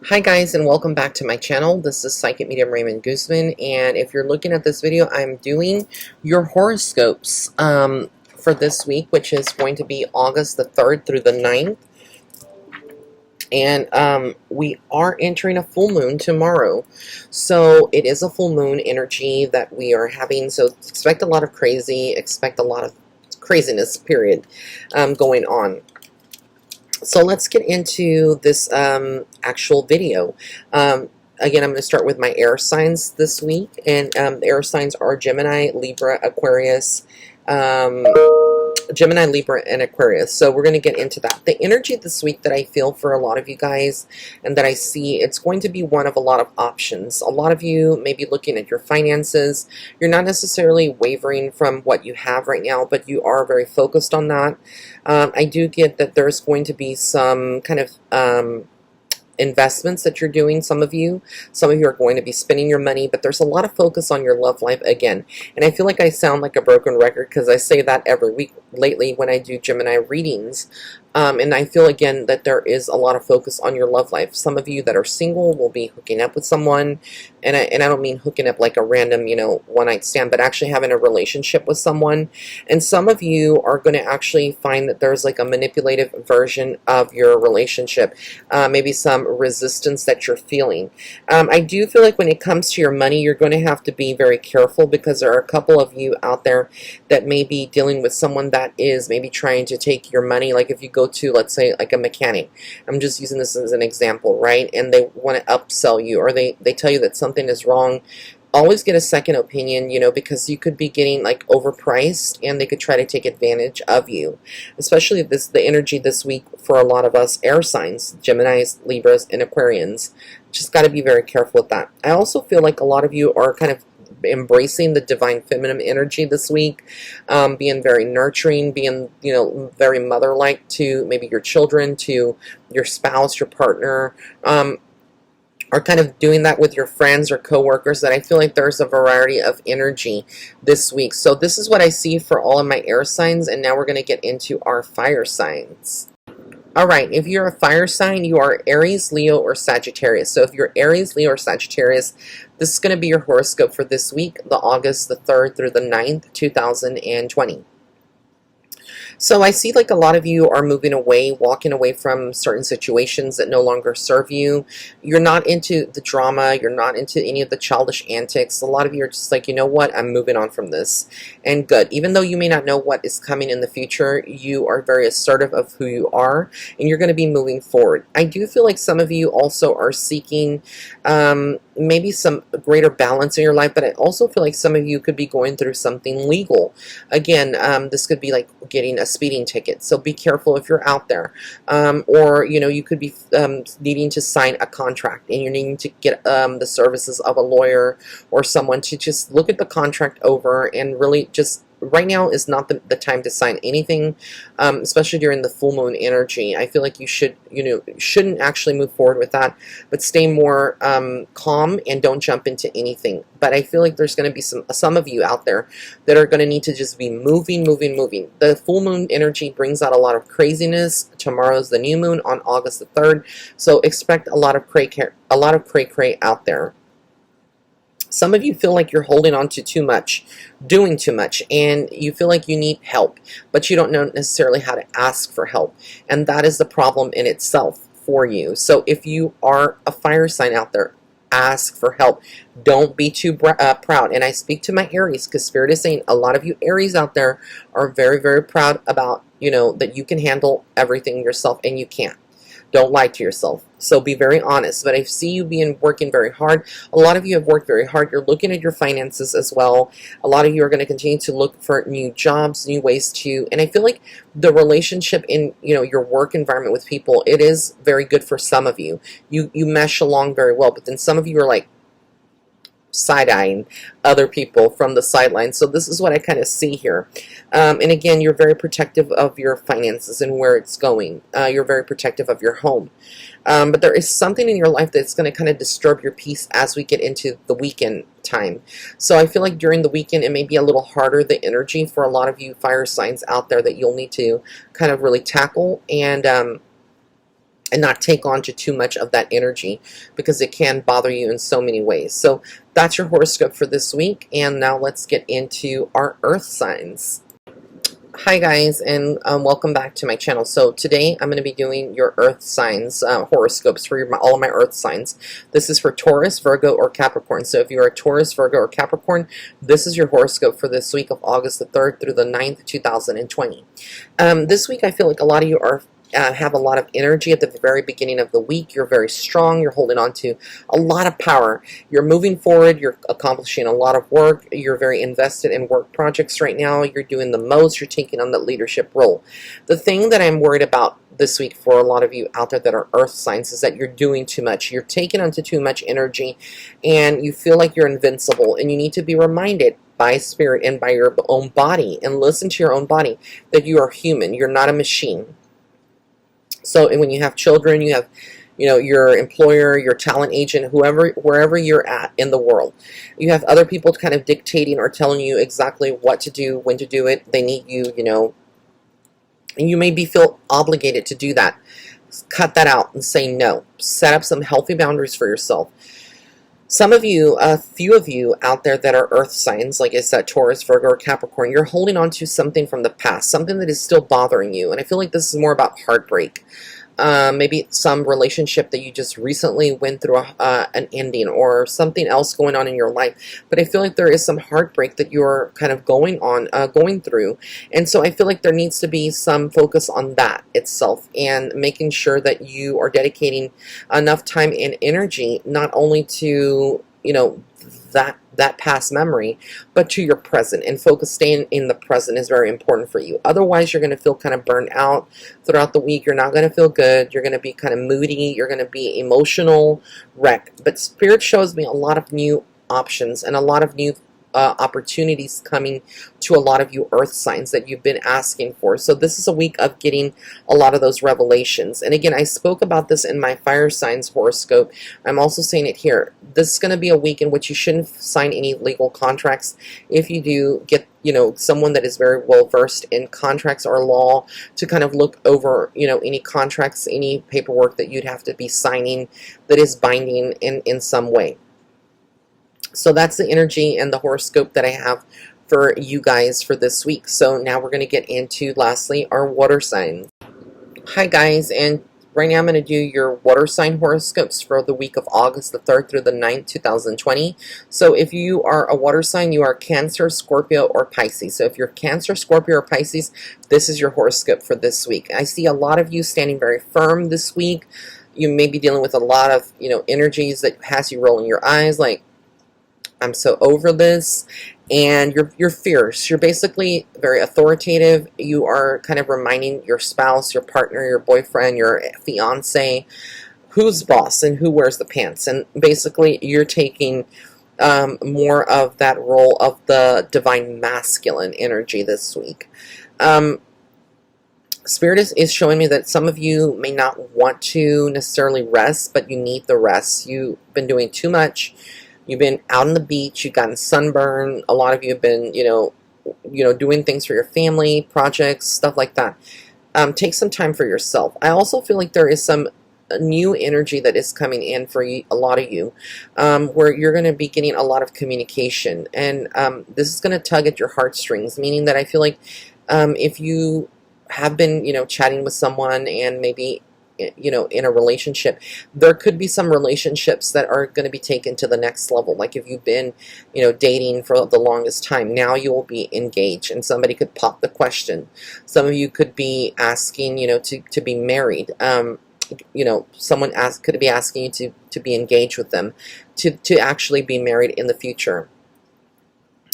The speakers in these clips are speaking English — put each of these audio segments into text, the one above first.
Hi guys, and welcome back to my channel. This is Psychic Medium Raymond Guzman, and if you're looking at this video, I'm doing your horoscopes for this week, which is going to be August the 3rd through the 9th. And we are entering a full moon tomorrow. So it is a full moon energy that we are having. So expect a lot of expect a lot of craziness, period, going on. So let's get into this actual video. Again, I'm going to start with my air signs this week, and the air signs are Gemini, Libra, Aquarius, and Aquarius. So we're going to get into that. The energy this week that I feel for a lot of you guys and that I see, it's going to be one of a lot of options. A lot of you may be looking at your finances. You're not necessarily wavering from what you have right now, but you are very focused on that. I do get that there's going to be some kind of investments that you're doing. Some of you are going to be spending your money, but there's a lot of focus on your love life again. And I feel like I sound like a broken record because I say that every week lately when I do Gemini readings. And I feel again that there is a lot of focus on your love life. Some of you that are single will be hooking up with someone, and I don't mean hooking up like a random, one-night stand, but actually having a relationship with someone. And some of you are going to actually find that there's like a manipulative version of your relationship, maybe some resistance that you're feeling. I do feel like when it comes to your money, you're going to have to be very careful because there are a couple of you out there that may be dealing with someone that is maybe trying to take your money. Like if you go to, let's say, like a mechanic, I'm just using this as an example, right? And they want to upsell you, or they tell you that something is wrong. Always get a second opinion, because you could be getting like overpriced and they could try to take advantage of you. Especially the energy this week for a lot of us air signs, Geminis, Libras, and Aquarians. Just got to be very careful with that. I also feel like a lot of you are kind of embracing the divine feminine energy this week, being very nurturing, being very mother-like to maybe your children, to your spouse, your partner, or kind of doing that with your friends or coworkers. That I feel like there's a variety of energy this week. So this is what I see for all of my air signs, and now we're going to get into our fire signs. Alright, if you're a fire sign, you are Aries, Leo, or Sagittarius. So if you're Aries, Leo, or Sagittarius, this is going to be your horoscope for this week, the August the 3rd through the 9th, 2020. So I see like a lot of you are moving away, walking away from certain situations that no longer serve you. You're not into the drama. You're not into any of the childish antics. A lot of you are just like, you know what? I'm moving on from this. And good. Even though you may not know what is coming in the future, you are very assertive of who you are, and you're going to be moving forward. I do feel like some of you also are seeking maybe some greater balance in your life, but I also feel like some of you could be going through something legal. Again, this could be like getting a speeding ticket, so be careful if you're out there. Or you could be needing to sign a contract, and you're needing to get the services of a lawyer or someone to just look at the contract over, and really just right now is not the time to sign anything, especially during the full moon energy. I feel like you shouldn't actually move forward with that, but stay more calm and don't jump into anything. But I feel like there's going to be some of you out there that are going to need to just be moving. The full moon energy brings out a lot of craziness. Tomorrow's the new moon on August the 3rd, so expect a lot of cray out there. Some of you feel like you're holding on to too much, doing too much, and you feel like you need help, but you don't know necessarily how to ask for help. And that is the problem in itself for you. So if you are a fire sign out there, ask for help. Don't be too proud. And I speak to my Aries because Spirit is saying a lot of you Aries out there are very, very proud about, that you can handle everything yourself, and you can't. Don't lie to yourself. So be very honest. But I see you working very hard. A lot of you have worked very hard. You're looking at your finances as well. A lot of you are going to continue to look for new jobs, new ways to. And I feel like the relationship in your work environment with people, it is very good for some of you. You mesh along very well. But then some of you are like side-eyeing other people from the sidelines. So this is what I kind of see here. And again, you're very protective of your finances and where it's going. You're very protective of your home. But there is something in your life that's going to kind of disturb your peace as we get into the weekend time. So I feel like during the weekend it may be a little harder, the energy for a lot of you fire signs out there, that you'll need to kind of really tackle. And and not take on to too much of that energy, because it can bother you in so many ways. So that's your horoscope for this week. And now let's get into our earth signs. Hi guys, and welcome back to my channel. So today I'm going to be doing your earth signs horoscopes for all of my earth signs. This is for Taurus, Virgo, or Capricorn. So if you're a Taurus, Virgo, or Capricorn, this is your horoscope for this week of August the 3rd through the 9th, 2020. This week I feel like a lot of you are have a lot of energy at the very beginning of the week. You're very strong. You're holding on to a lot of power. You're moving forward. You're accomplishing a lot of work. You're very invested in work projects right now. You're doing the most. You're taking on the leadership role. The thing that I'm worried about this week for a lot of you out there that are earth signs is that you're doing too much. You're taking onto too much energy, and you feel like you're invincible, and you need to be reminded by spirit and by your own body, and listen to your own body, that you are human. You're not a machine. So when you have children, you have, your employer, your talent agent, wherever you're at in the world, you have other people kind of dictating or telling you exactly what to do, when to do it. They need you, and you maybe feel obligated to do that. Cut that out and say no. Set up some healthy boundaries for yourself. Some of you, a few of you out there that are earth signs, like I said, Taurus, Virgo, or Capricorn, you're holding on to something from the past, something that is still bothering you. And I feel like this is more about heartbreak. Maybe some relationship that you just recently went through an ending, or something else going on in your life. But I feel like there is some heartbreak that you're kind of going through. And so I feel like there needs to be some focus on that itself, and making sure that you are dedicating enough time and energy, not only to, that past memory, but to your present. And staying in the present is very important for you. Otherwise, you're going to feel kind of burned out throughout the week. You're not going to feel good. You're going to be kind of moody. You're going to be emotional wreck. But Spirit shows me a lot of new options and a lot of new opportunities coming to a lot of you earth signs that you've been asking for. So this is a week of getting a lot of those revelations. And again, I spoke about this in my fire signs horoscope. I'm also saying it here. This is going to be a week in which you shouldn't sign any legal contracts. If you do, get someone that is very well versed in contracts or law to kind of look over any contracts, any paperwork that you'd have to be signing that is binding in some way. So that's the energy and the horoscope that I have for you guys for this week. So now we're going to get into, lastly, our water signs. Hi guys, and right now I'm going to do your water sign horoscopes for the week of August the 3rd through the 9th, 2020. So if you are a water sign, you are Cancer, Scorpio, or Pisces. So if you're Cancer, Scorpio, or Pisces, this is your horoscope for this week. I see a lot of you standing very firm this week. You may be dealing with a lot of, energies that has you rolling your eyes like, I'm so over this. And you're fierce. You're basically very authoritative. You are kind of reminding your spouse, your partner, your boyfriend, your fiance, who's boss and who wears the pants. And basically you're taking more of that role of the divine masculine energy this week. Spirit is showing me that some of you may not want to necessarily rest, but you need the rest. You've been doing too much. You've been out on the beach, you've gotten sunburn. A lot of you have been, doing things for your family, projects, stuff like that. Take some time for yourself. I also feel like there is some new energy that is coming in for a lot of you, where you're going to be getting a lot of communication. And this is going to tug at your heartstrings, meaning that I feel like if you have been, chatting with someone and maybe in a relationship, there could be some relationships that are going to be taken to the next level. Like if you've been, dating for the longest time, now you will be engaged, and somebody could pop the question. Some of you could be asking, to be married. Someone could be asking you to be engaged with them, to actually be married in the future.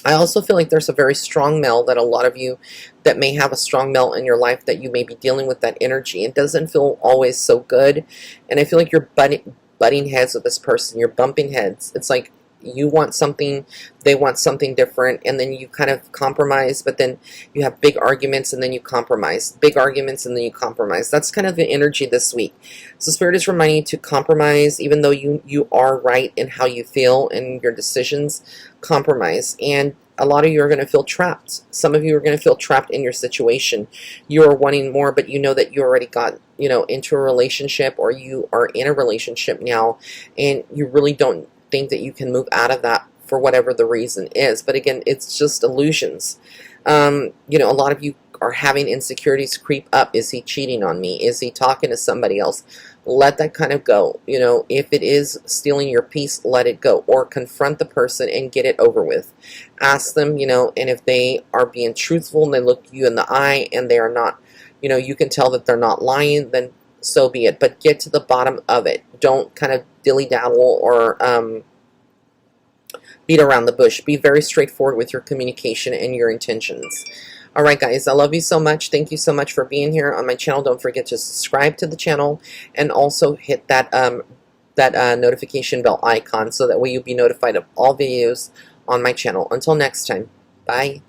I also feel like there's a very strong male that a lot of you that may have a strong male in your life that you may be dealing with that energy. It doesn't feel always so good. And I feel like you're butting heads with this person. You're bumping heads. It's like you want something, they want something different, and then you kind of compromise, but then you have big arguments and then you compromise. Big arguments and then you compromise. That's kind of the energy this week. So Spirit is reminding you to compromise, even though you are right in how you feel and your decisions. Compromise. And a lot of you are going to feel trapped. Some of you are going to feel trapped in your situation. You are wanting more, but you know that you already got, you know, into a relationship, or you are in a relationship now, and you really don't think that you can move out of that for whatever the reason is. But again, it's just illusions. You know, a lot of you are having insecurities creep up. Is he cheating on me? Is he talking to somebody else? Let that kind of go. You know, if it is stealing your peace, let it go, or confront the person and get it over with. Ask them, you know, and if they are being truthful and they look you in the eye and they are not, you know, you can tell that they're not lying, then so be it. But get to the bottom of it. Don't kind of dilly-daddle or beat around the bush. Be very straightforward with your communication and your intentions. All right, guys, I love you so much. Thank you so much for being here on my channel. Don't forget to subscribe to the channel and also hit that notification bell icon so that way you'll be notified of all videos on my channel. Until next time, bye.